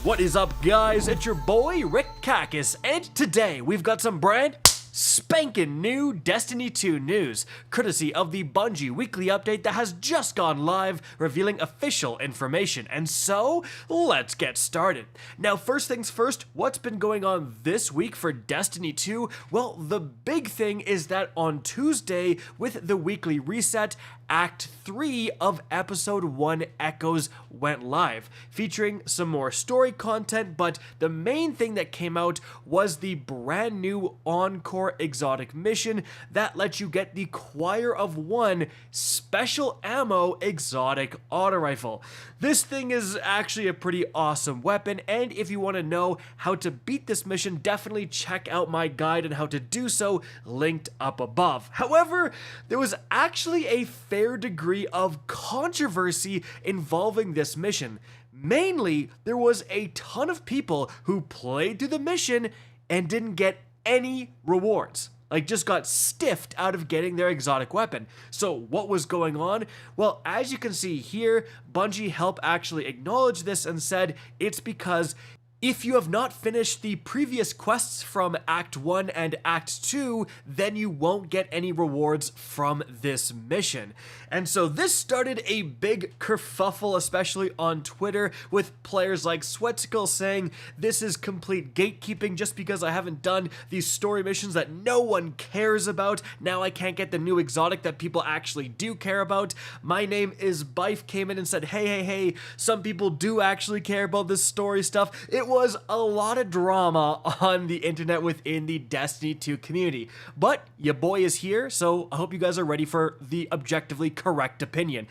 What is up, guys? It's your boy Rick Kakis, and today we've got some brand spankin' new Destiny 2 news, courtesy of the Bungie weekly update that has just gone live, revealing official information. And so, let's get started. Now, first things first, what's been going on this week for Destiny 2? Well, the big thing is that on Tuesday, with the weekly reset, Act 3 of Episode 1 Echoes went live, featuring some more story content, but the main thing that came out was the brand new Encore exotic mission that lets you get the Choir of One special ammo exotic auto rifle. This thing is actually a pretty awesome weapon, and if you want to know how to beat this mission, definitely check out my guide on how to do so, linked up above. However, there was actually a fair degree of controversy involving this mission. Mainly, there was a ton of people who played through the mission and didn't get any rewards. Like, just got stiffed out of getting their exotic weapon. So what was going on? Well, as you can see here, Bungie helped actually acknowledge this and said it's because if you have not finished the previous quests from Act 1 and Act 2, then you won't get any rewards from this mission. And so this started a big kerfuffle, especially on Twitter, with players like Sweatcicle saying, this is complete gatekeeping just because I haven't done these story missions that no one cares about. Now I can't get the new exotic that people actually do care about. My name is Bife came in and said, hey, some people do actually care about this story stuff. It was a lot of drama on the internet within the Destiny 2 community. But your boy is here, so I hope you guys are ready for the objectively correct opinion.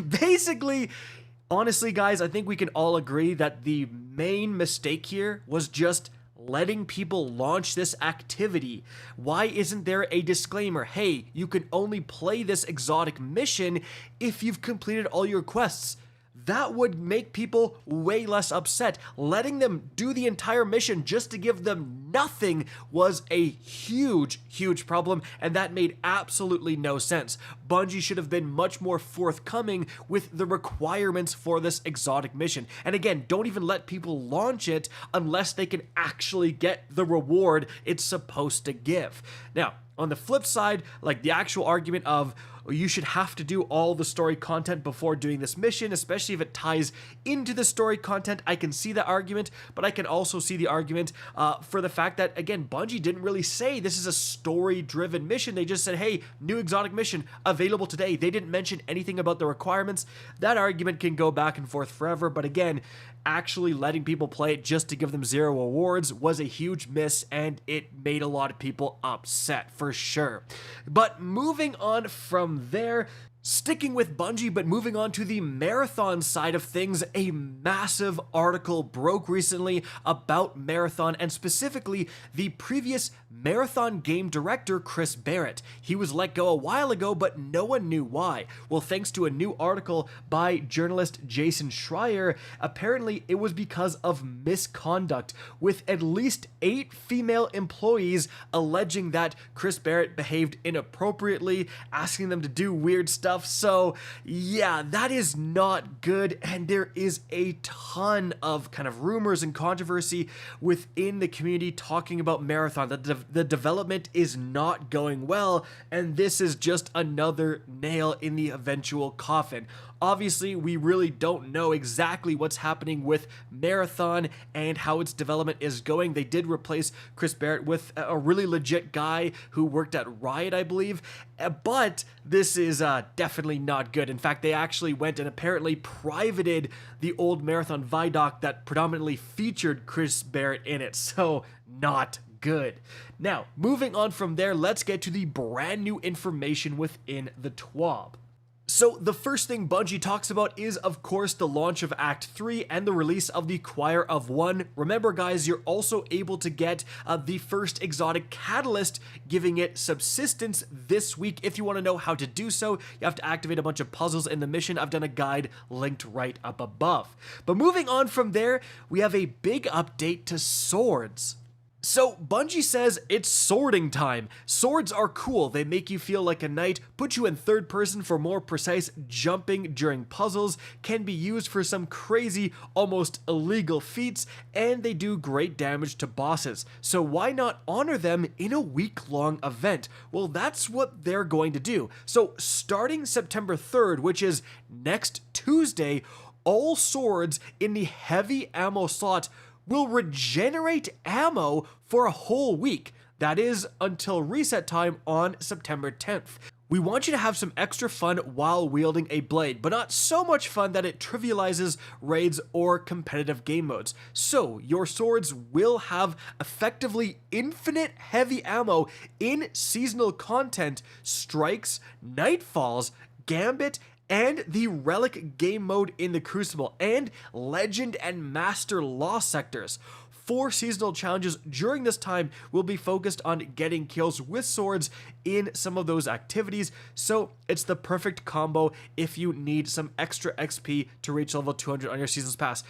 Basically, honestly, guys, I think we can all agree that the main mistake here was just letting people launch this activity. Why isn't there a disclaimer? Hey, you can only play this exotic mission if you've completed all your quests. That would make people way less upset. Letting them do the entire mission just to give them nothing was a huge problem, and that made absolutely no sense. Bungie should have been much more forthcoming with the requirements for this exotic mission. And again, don't even let people launch it unless they can actually get the reward it's supposed to give. Now, on the flip side, like the actual argument of you should have to do all the story content before doing this mission, especially if it ties into the story content. I can see the argument, but I can also see the argument for the fact that, again, Bungie didn't really say this is a story-driven mission. They just said, hey, new exotic mission available today. They didn't mention anything about the requirements. That argument can go back and forth forever, but again, actually letting people play it just to give them 0 awards was a huge miss, and it made a lot of people upset for sure. But moving on from there, sticking with Bungie, but moving on to the Marathon side of things, a massive article broke recently about Marathon, and specifically the previous Marathon game director, Chris Barrett. He was let go a while ago, but no one knew why. Well, thanks to a new article by journalist Jason Schreier, apparently it was because of misconduct, with at least 8 female employees alleging that Chris Barrett behaved inappropriately, asking them to do weird stuff. So yeah, that is not good, and there is a ton of kind of rumors and controversy within the community talking about Marathon, that the development is not going well, and this is just another nail in the eventual coffin. Obviously, we really don't know exactly what's happening with Marathon and how its development is going. They did replace Chris Barrett with a really legit guy who worked at Riot, I believe, but this is definitely not good. In fact, they actually went and apparently privated the old Marathon Vidoc that predominantly featured Chris Barrett in it, so not good. Now, moving on from there, let's get to the brand new information within the TWAB. So the first thing Bungie talks about is, of course, the launch of Act 3 and the release of the Choir of One. Remember, guys, you're also able to get the first exotic catalyst, giving it subsistence this week. If you want to know how to do so, you have to activate a bunch of puzzles in the mission. I've done a guide linked right up above. But moving on from there, we have a big update to swords. So, Bungie says it's swording time. Swords are cool, they make you feel like a knight, put you in third person for more precise jumping during puzzles, can be used for some crazy, almost illegal feats, and they do great damage to bosses. So why not honor them in a week-long event? Well, that's what they're going to do. So, starting September 3rd, which is next Tuesday, all swords in the heavy ammo slot will regenerate ammo for a whole week. That is until reset time on September 10th. We want you to have some extra fun while wielding a blade, but not so much fun that it trivializes raids or competitive game modes. So your swords will have effectively infinite heavy ammo in seasonal content, strikes, nightfalls, gambit, and the Relic game mode in the Crucible, and Legend and Master Law sectors. 4 seasonal challenges during this time will be focused on getting kills with swords in some of those activities, so it's the perfect combo if you need some extra XP to reach level 200 on your Seasons Pass.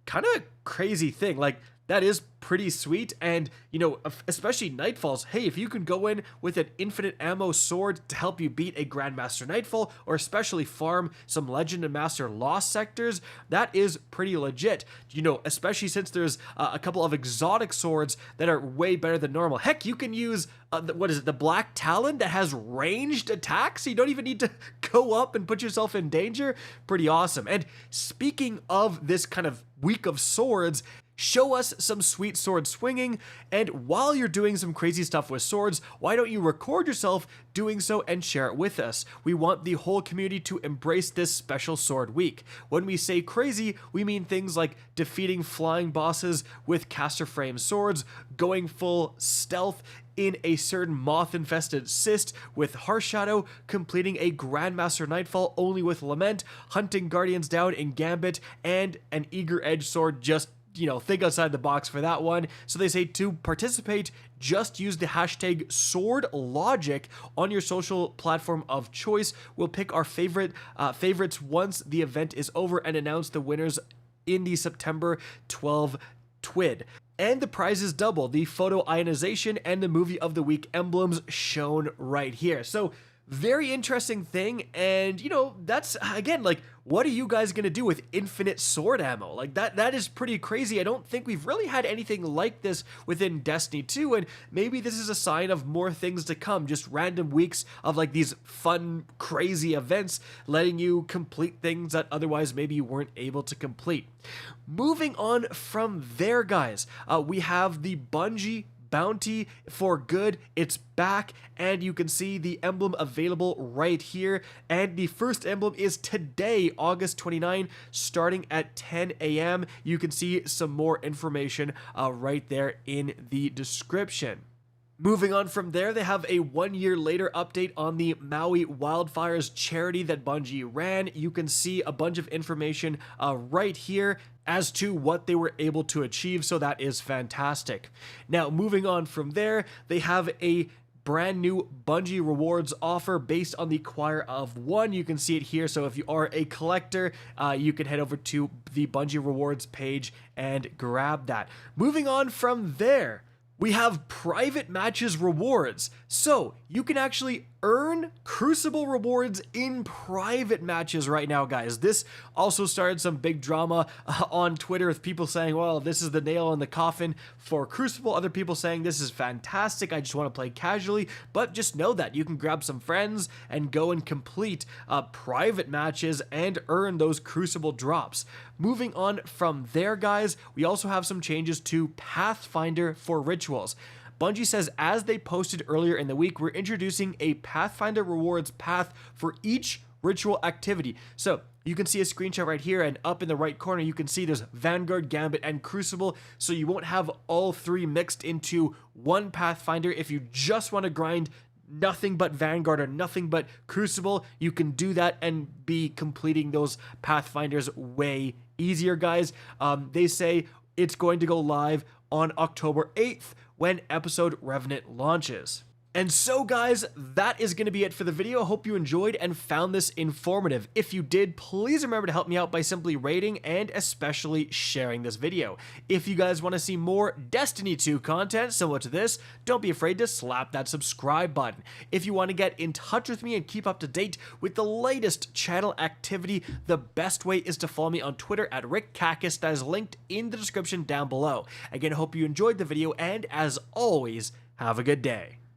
Kind of crazy thing, like, that is pretty sweet, and, you know, especially Nightfalls. Hey, if you can go in with an infinite ammo sword to help you beat a Grandmaster Nightfall, or especially farm some Legend and Master Lost sectors, that is pretty legit. You know, especially since there's a couple of exotic swords that are way better than normal. Heck, you can use, what is it, the Black Talon that has ranged attacks, so you don't even need to go up and put yourself in danger. Pretty awesome. And speaking of this kind of week of swords, show us some sweet sword swinging, and while you're doing some crazy stuff with swords, why don't you record yourself doing so and share it with us? We want the whole community to embrace this special sword week. When we say crazy, we mean things like defeating flying bosses with caster frame swords, going full stealth in a certain moth-infested cyst with Harsh Shadow, completing a Grandmaster Nightfall only with Lament, hunting Guardians down in Gambit, and an Eager Edge sword. Just, you know, think outside the box for that one. So they say to participate, just use the hashtag SwordLogic on your social platform of choice. We'll pick our favorites once the event is over and announce the winners in the September 12 TWID. And the prizes double, the photo ionization and the movie of the week emblems shown right here. So very interesting thing, and you know, that's again, like, what are you guys gonna do with infinite sword ammo? Like, that is pretty crazy. I don't think we've really had anything like this within Destiny 2, and maybe this is a sign of more things to come, just random weeks of like these fun, crazy events letting you complete things that otherwise maybe you weren't able to complete. Moving on from there, guys, we have the Bungie bounty for good. It's back, and you can see the emblem available right here, and the first emblem is today, August 29, starting at 10 a.m. You can see some more information right there in the description. Moving on from there, they have a 1 year later update on the Maui Wildfires charity that Bungie ran. You can see a bunch of information right here as to what they were able to achieve, so that is fantastic. Now, moving on from there, they have a brand new Bungie rewards offer based on the Choir of One. You can see it here, so if you are a collector, you can head over to the Bungie rewards page and grab that. Moving on from there, we have private matches rewards. So you can actually earn Crucible rewards in private matches right now, guys. This also started some big drama on Twitter with people saying, well, this is the nail in the coffin for Crucible. Other people saying this is fantastic, I just want to play casually. But just know that you can grab some friends and go and complete private matches and earn those Crucible drops. Moving on from there, guys, we also have some changes to Pathfinder for rituals. Bungie says, as they posted earlier in the week, we're introducing a Pathfinder rewards path for each ritual activity. So you can see a screenshot right here, and up in the right corner, you can see there's Vanguard, Gambit, and Crucible. So you won't have all three mixed into one Pathfinder. If you just want to grind nothing but Vanguard or nothing but Crucible, you can do that and be completing those Pathfinders way easier, guys. They say it's going to go live on October 8th when episode Revenant launches. And so guys, that is going to be it for the video. Hope you enjoyed and found this informative. If you did, please remember to help me out by simply rating and especially sharing this video. If you guys want to see more Destiny 2 content similar to this, don't be afraid to slap that subscribe button. If you want to get in touch with me and keep up to date with the latest channel activity, the best way is to follow me on Twitter at RickKakis. That is linked in the description down below. Again, I hope you enjoyed the video, and as always, have a good day.